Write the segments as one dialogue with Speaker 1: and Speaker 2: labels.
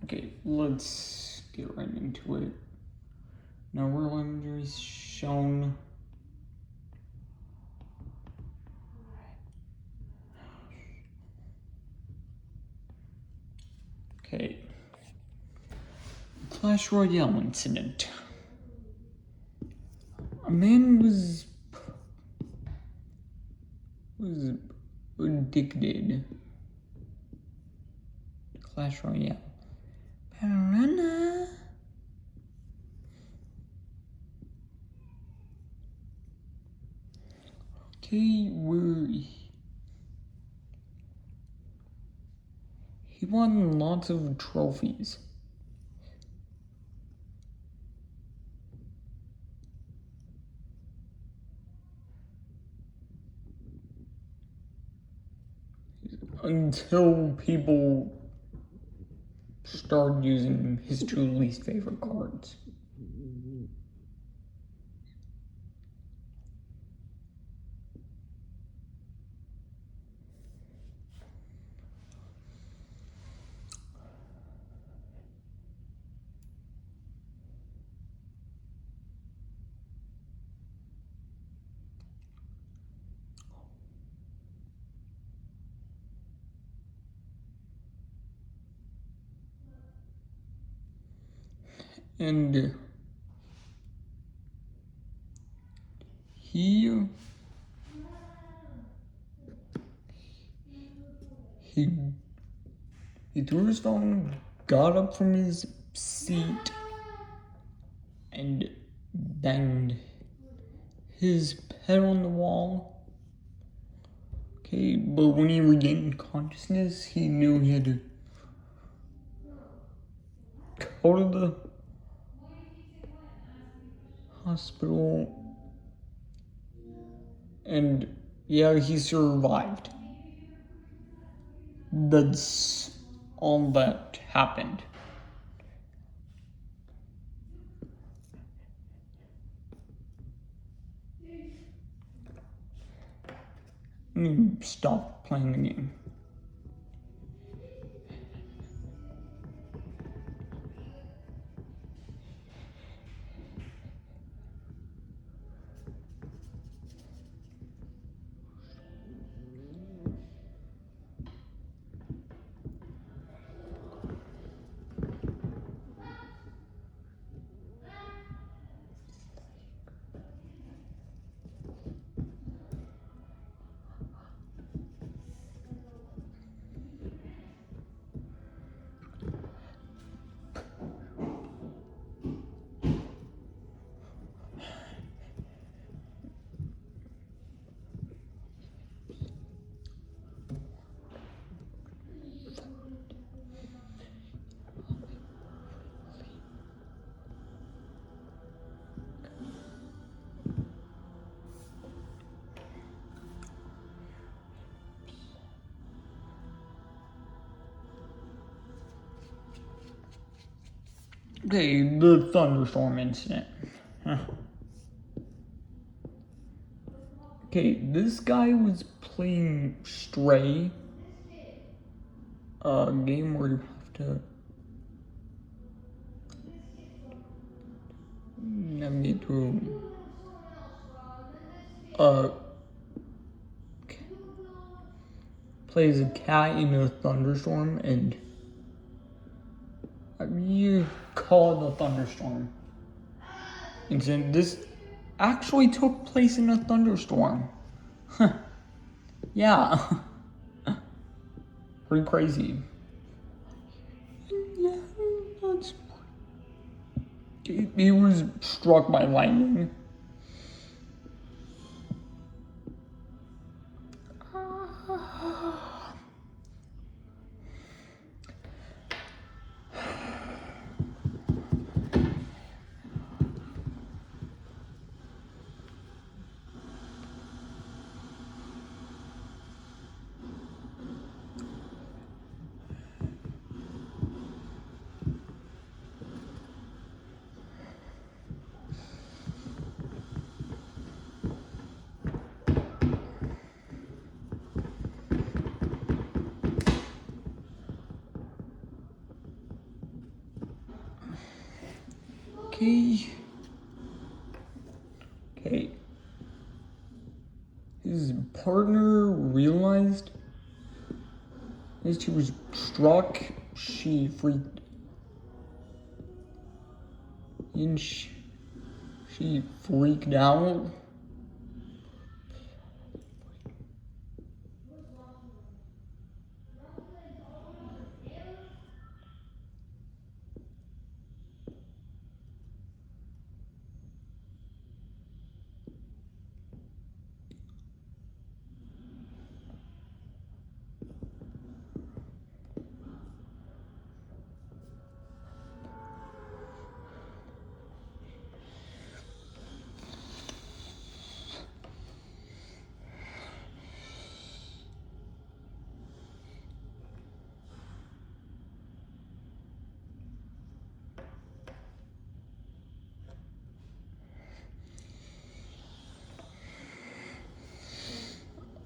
Speaker 1: Okay, let's get right into it. Now we're is shown. Okay. Clash Royale incident. A man was addicted to Clash Royale. Parana. Okay, he won lots of trophies. Until people started using his two least favorite cards. And he threw his phone, got up from his seat, and banged his head on the wall. Okay, but when he regained consciousness, he knew he had to go to the hospital. And yeah, he survived. That's all that happened. Stop playing the game. Okay, the thunderstorm incident. Okay, this guy was playing Stray, a game where you have to navigate through plays a cat in a thunderstorm, and you call it a thunderstorm incident. This actually took place in a thunderstorm. Yeah. Pretty crazy. Yeah, that's... He was struck by lightning. Okay. Okay. His partner realized as she was struck, she freaked. And she freaked out.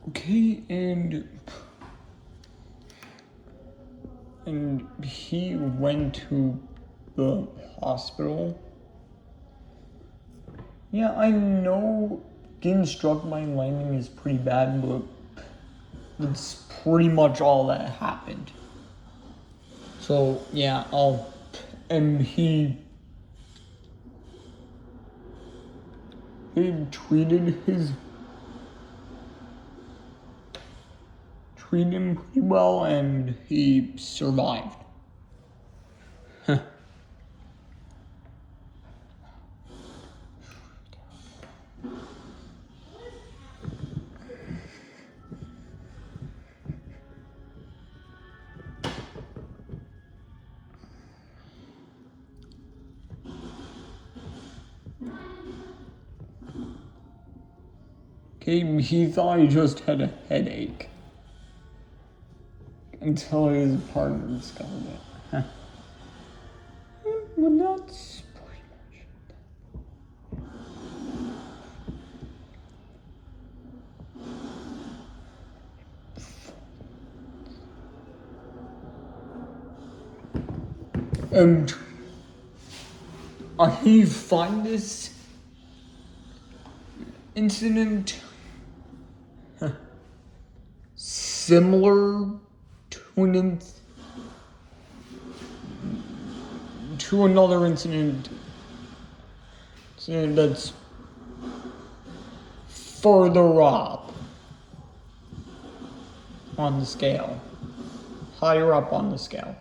Speaker 1: Okay, and he went to the hospital. Yeah, I know getting struck by lightning is pretty bad, but that's pretty much all that happened. So yeah, and he treated him pretty well, and he survived. Okay, he thought he just had a headache until his partner discovered it. But that's pretty much. And I find this incident similar to another incident that's further up on the scale, higher up on the scale.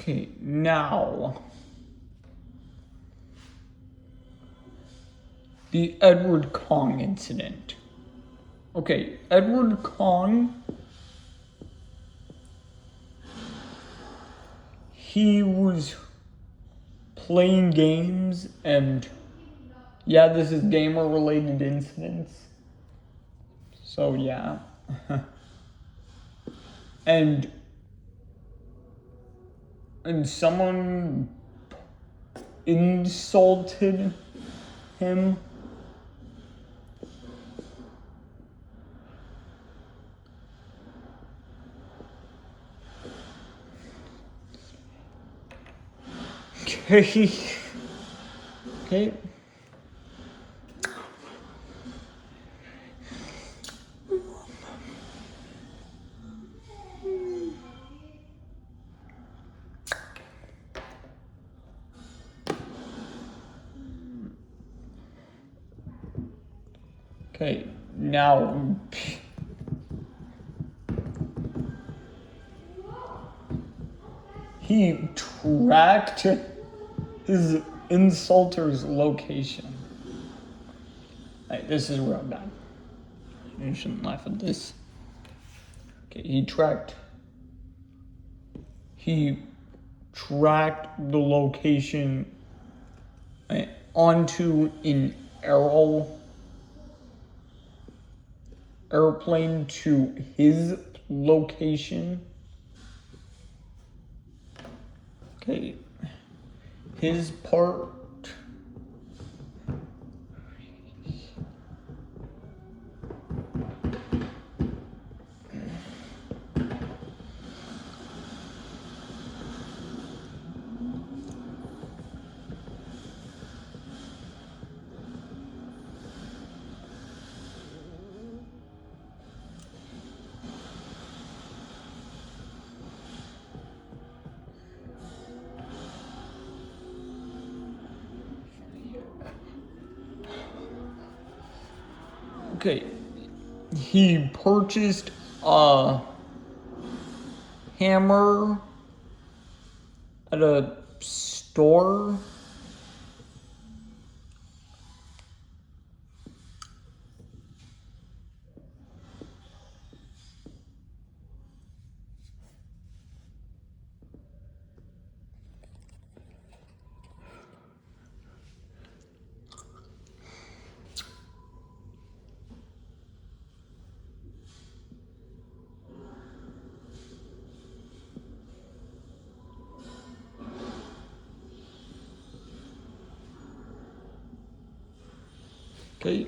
Speaker 1: Okay, now the Edward Kong incident. Okay, Edward Kong, he was playing games, and yeah, this is gamer related incidents. So yeah. and someone insulted him. Okay. Okay. Okay, now he tracked his insulter's location. Alright, this is where I'm done. You shouldn't laugh at this. Okay, he tracked the location onto an airplane to his location. Okay, his part. Okay, he purchased a hammer at a store. Okay.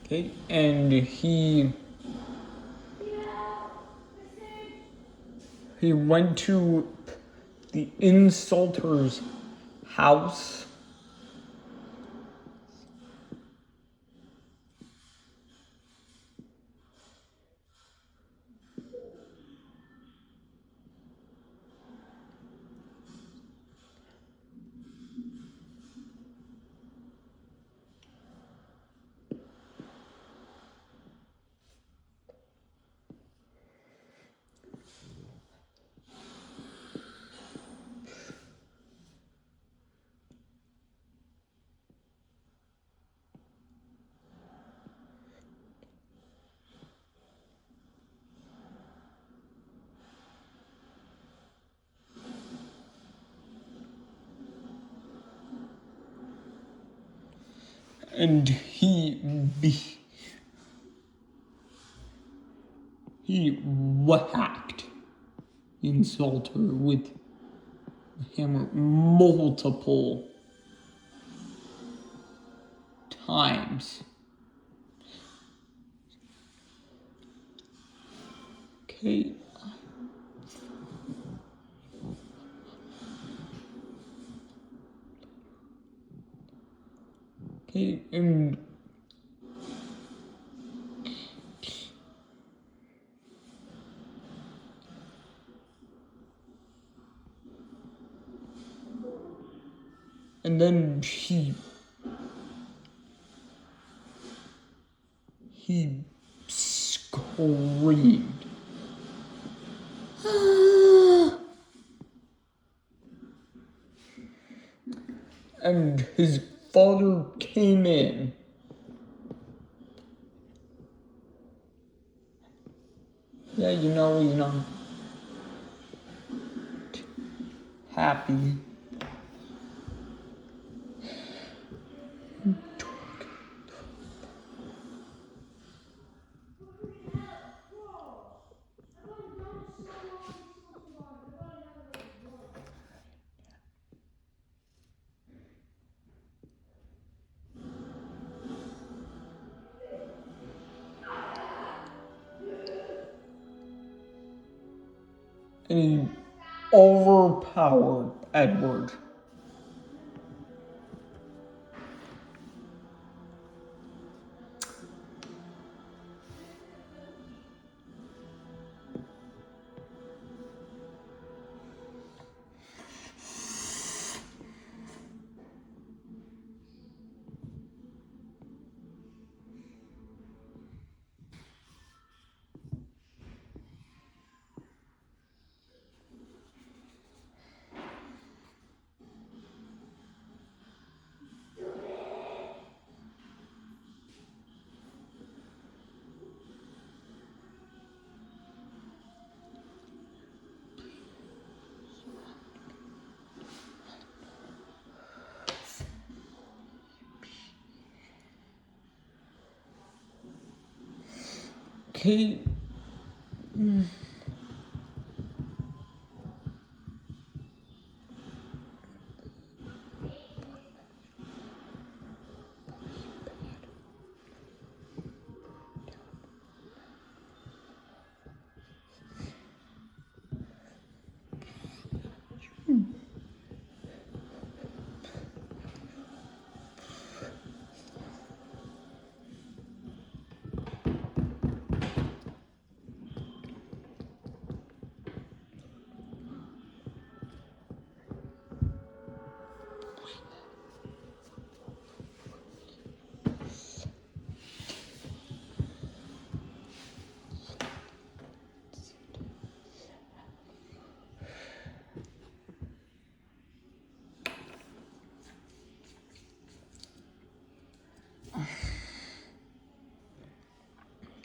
Speaker 1: Okay, and he went to the insulter's house. And he whacked the insulter with a hammer multiple times. Okay. Okay, and then he screamed. And his father came in. Yeah, you know, happy. And he overpowered Edward. Okay.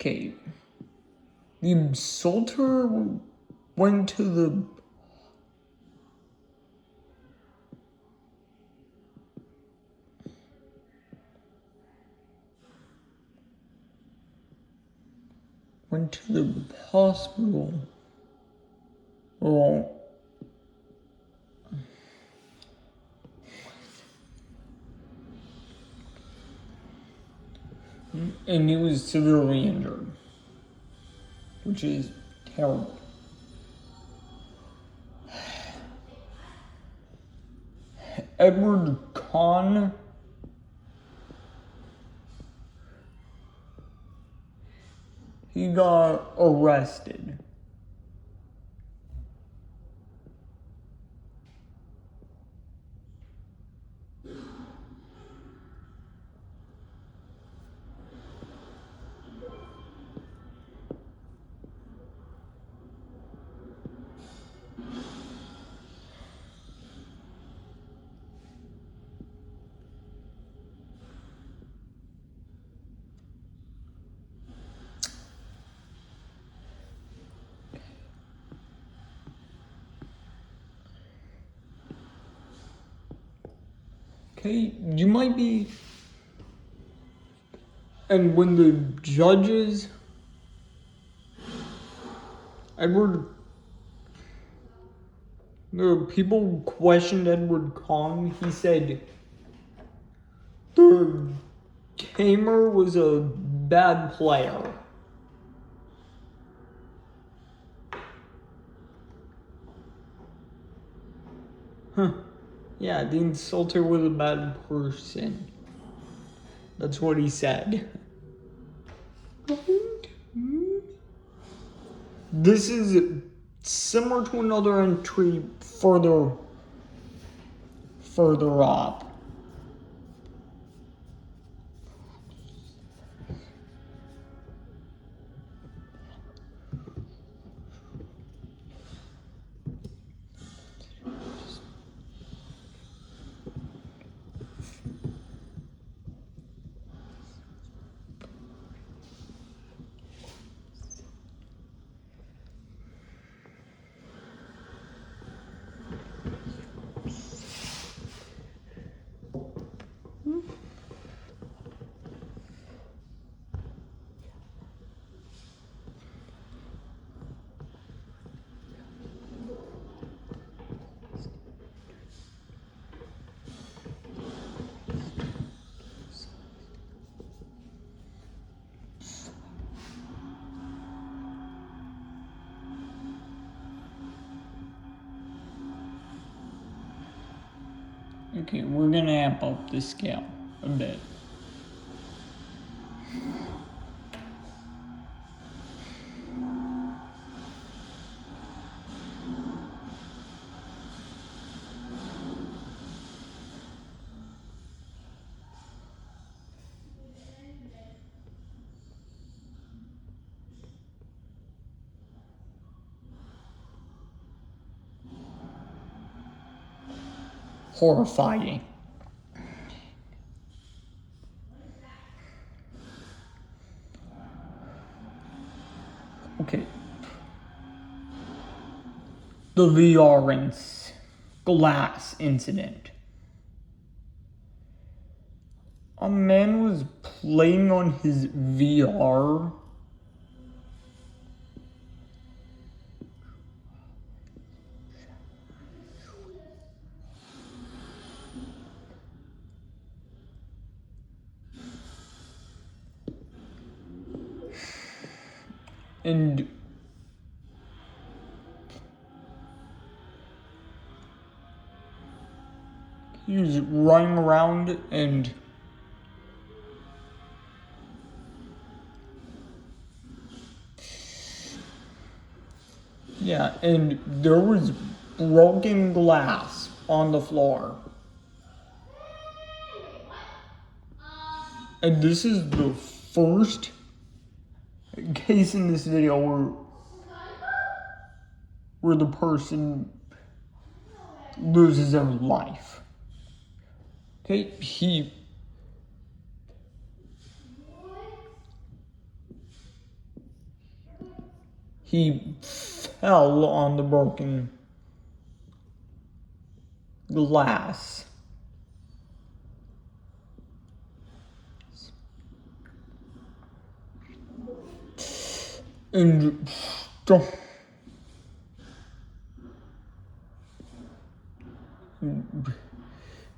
Speaker 1: Okay. The assaulter went to the hospital. Well, and he was severely injured, which is terrible. Edward Kahn, he got arrested. Okay, you might be. And when the judges, Edward, the people questioned Edward Kahn, he said the gamer was a bad player. Huh. Yeah, the insulter was a bad person. That's what he said. This is similar to another entry further up. Okay, we're gonna amp up the scale a bit. Horrifying. Okay. The VR glass incident. A man was playing on his VR and he was running around and yeah, and there was broken glass on the floor. And this is the first case in this video where the person loses their life. Okay, he fell on the broken glass. And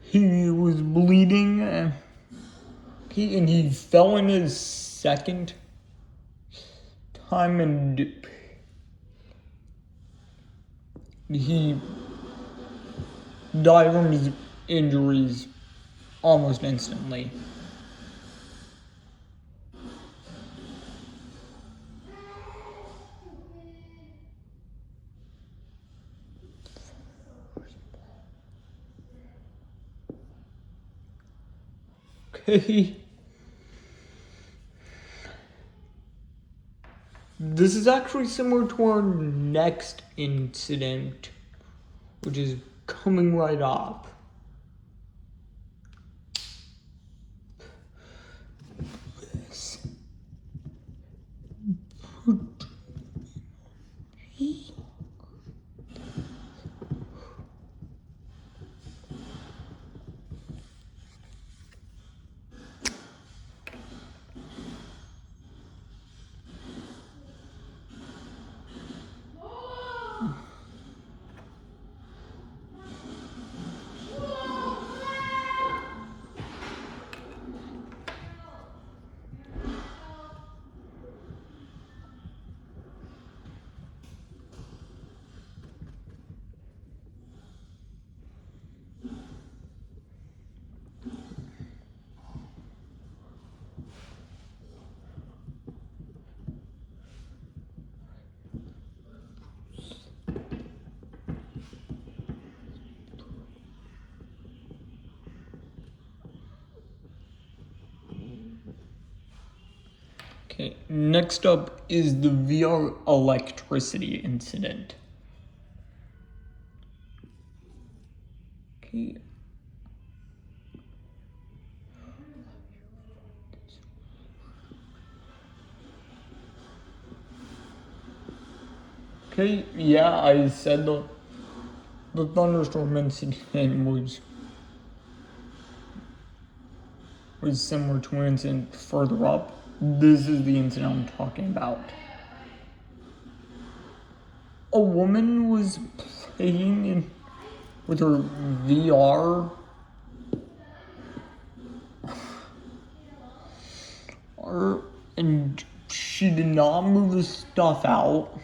Speaker 1: he was bleeding, and he fell in his second time, and he died from his injuries almost instantly. Okay. This is actually similar to our next incident, which is coming right up. Okay, next up is the VR electricity incident. Okay. Okay, yeah, I said the thunderstorm incident was similar to an incident further up. This is the incident I'm talking about. A woman was playing with her VR and she did not move the stuff out.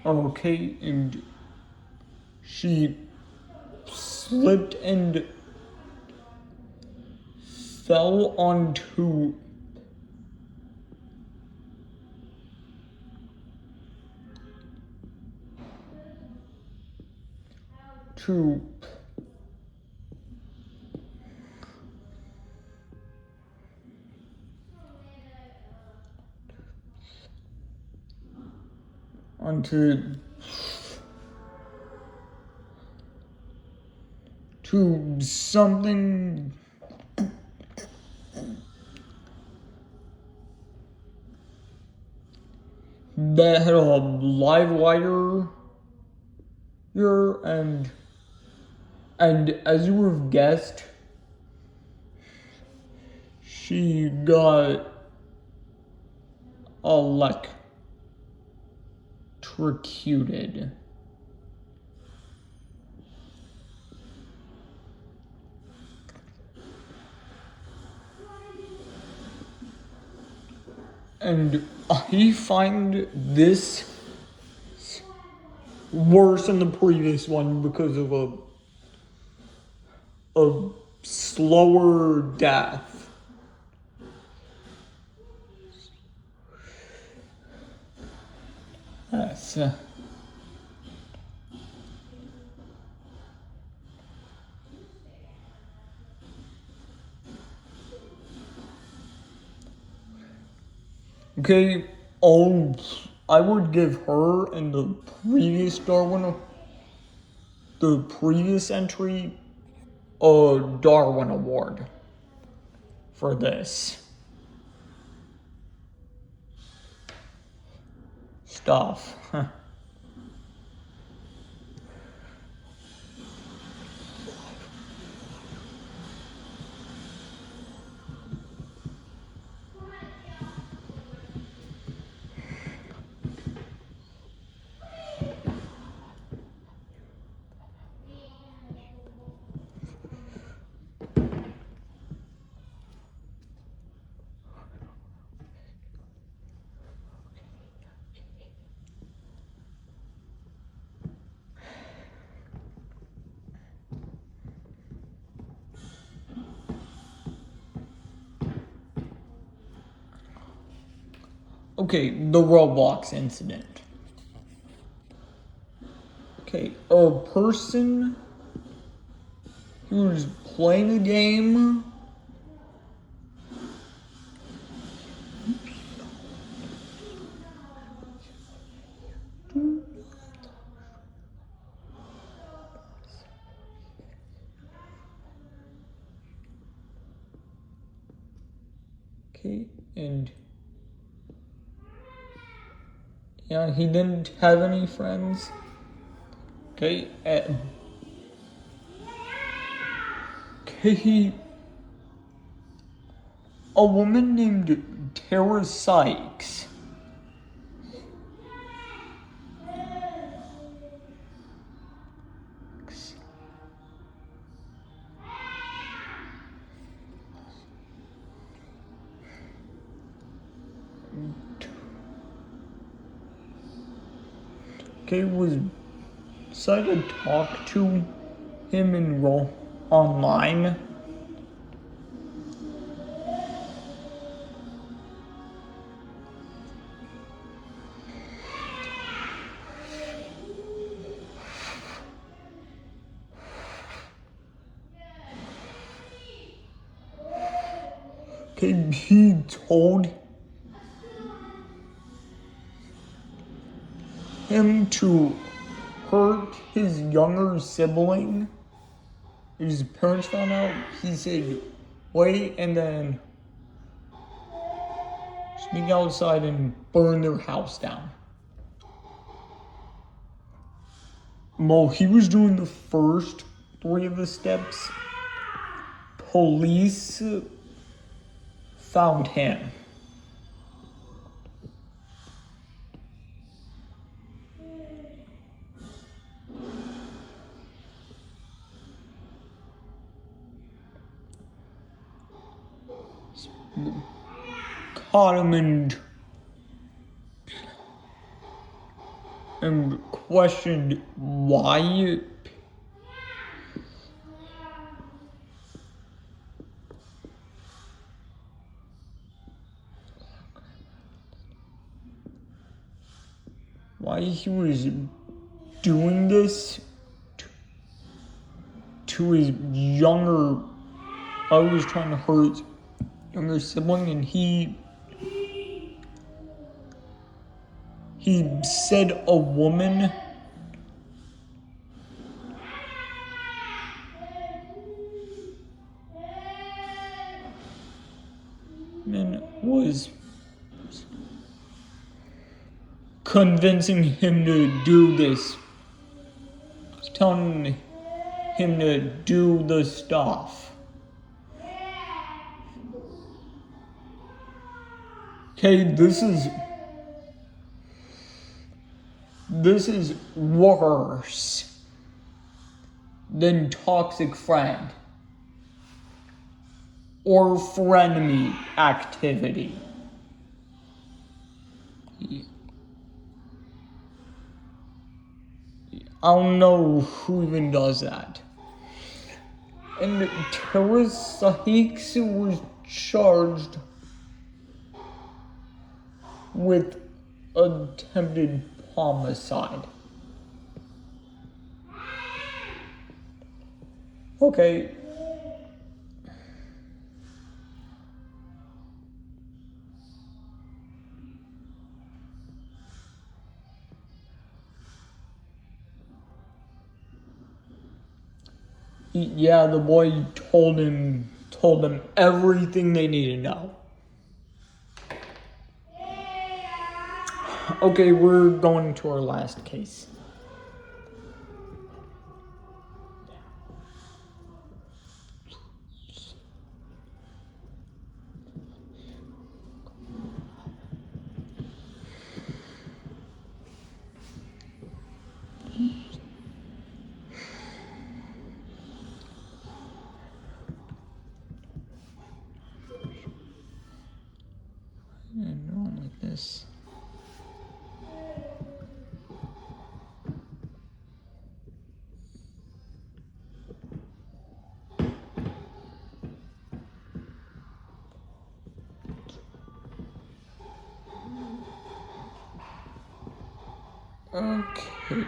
Speaker 1: Okay, and she slipped and fell onto onto something that had a live wire here, and as you would have guessed, she got electrocuted. And I find this worse than the previous one because of a slower death. Yes. Okay, I would give her and the previous Darwin, the previous entry, a Darwin Award for this stuff. Okay, the Roblox incident. Okay, a person who's playing a game okay, and yeah, he didn't have any friends. Okay, okay, a woman named Tara Sykes. Okay, was decided to talk to him online. Okay, he told him to hurt his younger sibling. His parents found out. He said, wait, and then sneak outside and burn their house down. While he was doing the first 3 of the steps, police found him. Caught him and questioned why he was doing this to his younger. I was trying to hurt his younger sibling, and he said a woman was convincing him to do this, telling him to do the stuff. Okay, this is worse than toxic friend or frenemy activity. I don't know who even does that. And Teresa Hicks was charged with attempted homicide. Okay. Yeah, the boy told them everything they need to know. Okay, we're going to our last case. And on like this. Okay.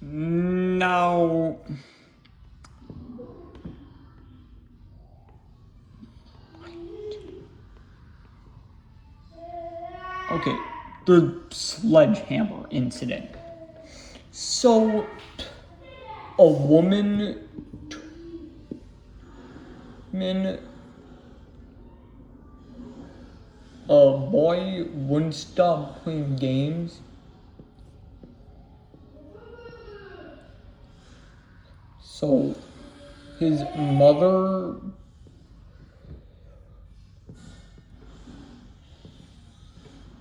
Speaker 1: Now, okay, the sledgehammer incident. So, a woman, a boy wouldn't stop playing games. So, his mother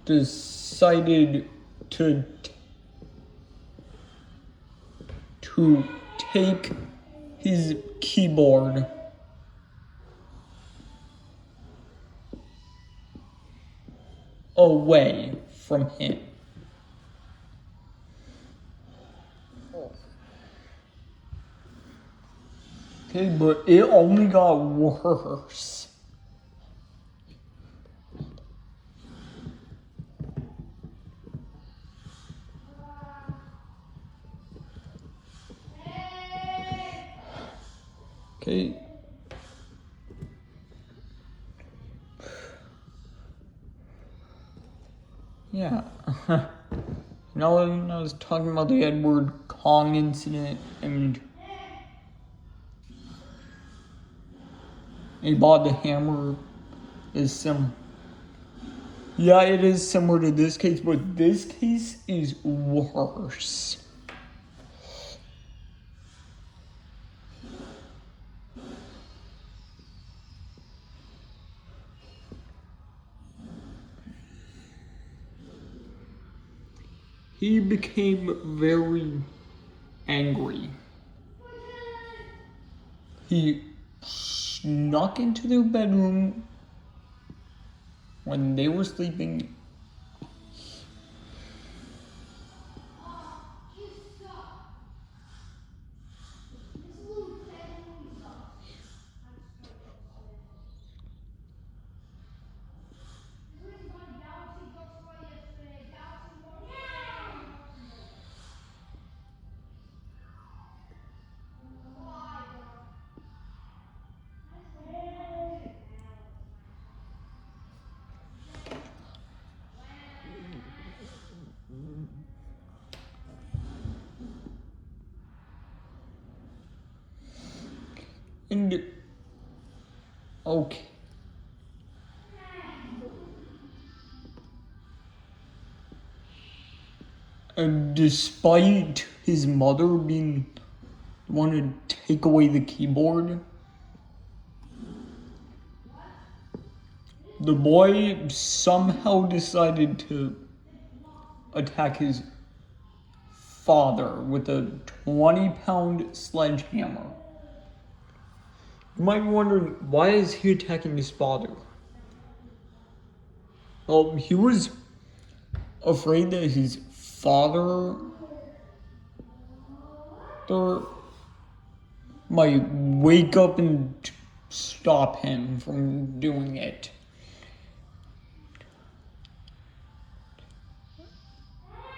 Speaker 1: decided to take his keyboard away from him. Okay, but it only got worse. Okay. Yeah. Now I was talking about the Edward Kong incident, and he bought the hammer is some. Yeah, it is similar to this case, but this case is worse. He became very angry. He snuck into their bedroom when they were sleeping. And okay. And despite his mother being the one to take away the keyboard, the boy somehow decided to attack his father with a 20-pound sledgehammer. You might be wondering, why is he attacking his father? Well, he was afraid that his father might wake up and stop him from doing it.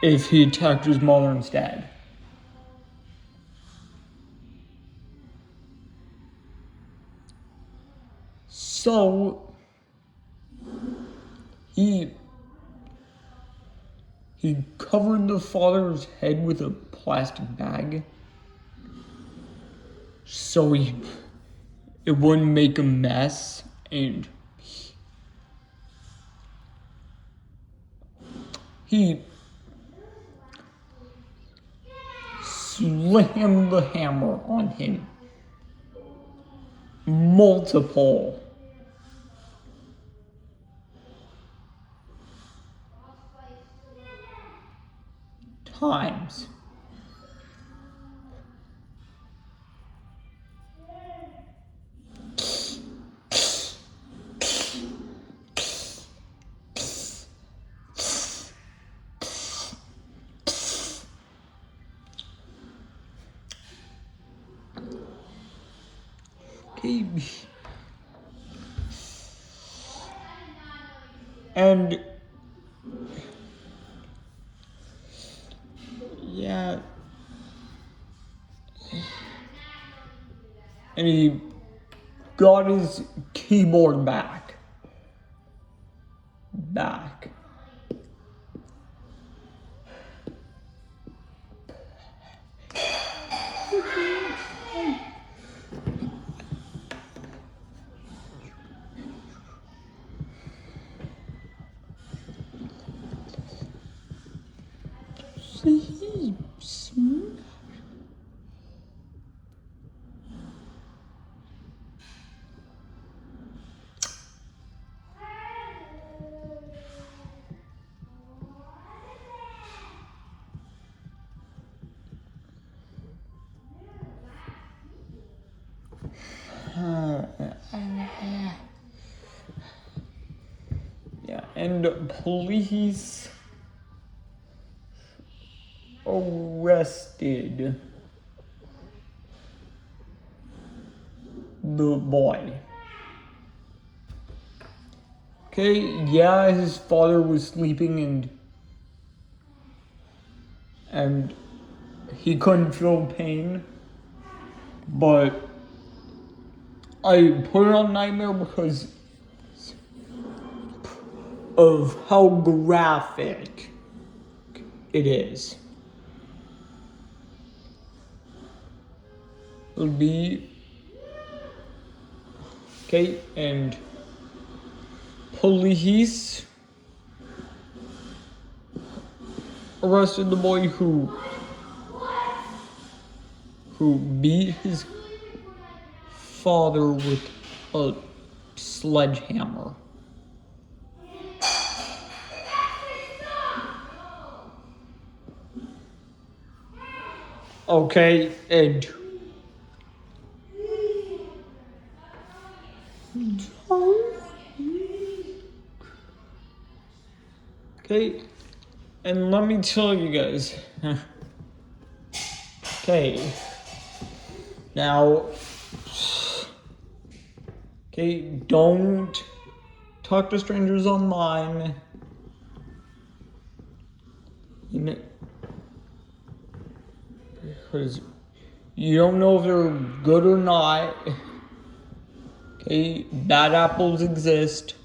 Speaker 1: If he attacked his mother instead. So he covered the father's head with a plastic bag so it wouldn't make a mess, and he slammed the hammer on him multiple times. Okay. And yeah, and he got his keyboard back. Yeah, and police arrested the boy. Okay, yeah, his father was sleeping and he couldn't feel pain, but I put it on Nightmare because of how graphic it is. It'll be okay, and police arrested the boy who beat his father with a sledgehammer. Okay, and okay, and let me tell you guys. Okay, now, okay, don't talk to strangers online. You know, because you don't know if they're good or not. Okay, bad apples exist.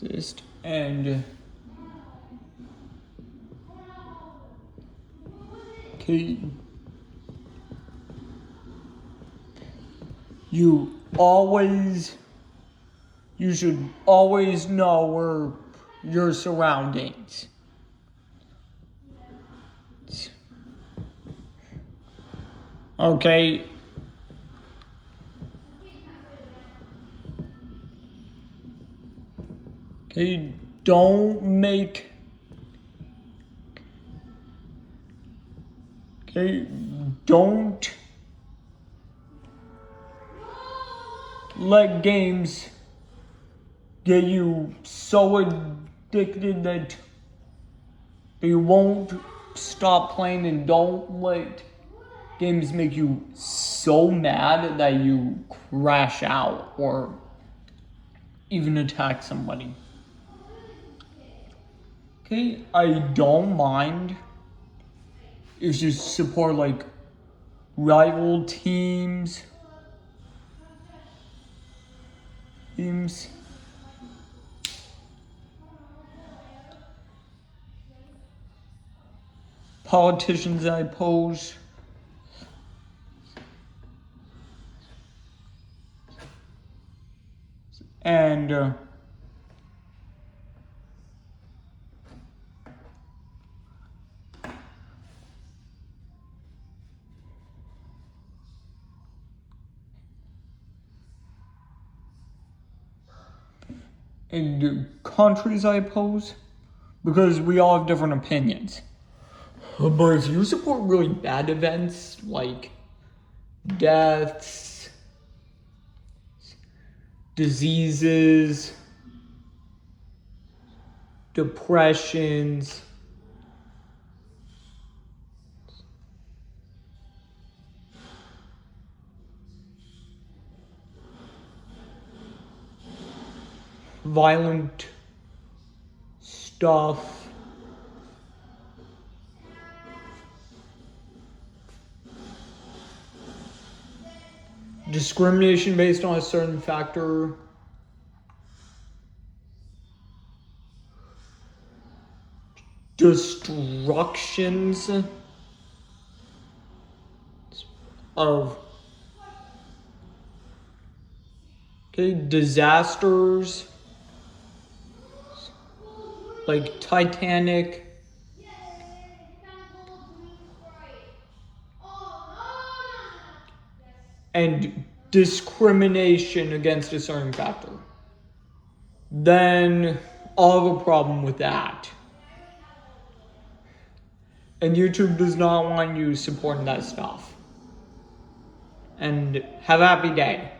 Speaker 1: exist, and okay, you should always know where your surroundings. Okay. Okay, don't make. Okay, don't let games get you so addicted that you won't stop playing, and don't let games make you so mad that you crash out or even attack somebody. Okay, I don't mind if you support like rival teams. Politicians I oppose. And the countries I oppose, because we all have different opinions. But if you support really bad events like deaths, diseases, depressions, violent stuff, discrimination based on a certain factor, destructions of disasters like Titanic, and discrimination against a certain factor, then I'll have a problem with that. And YouTube does not want you supporting that stuff. And have a happy day.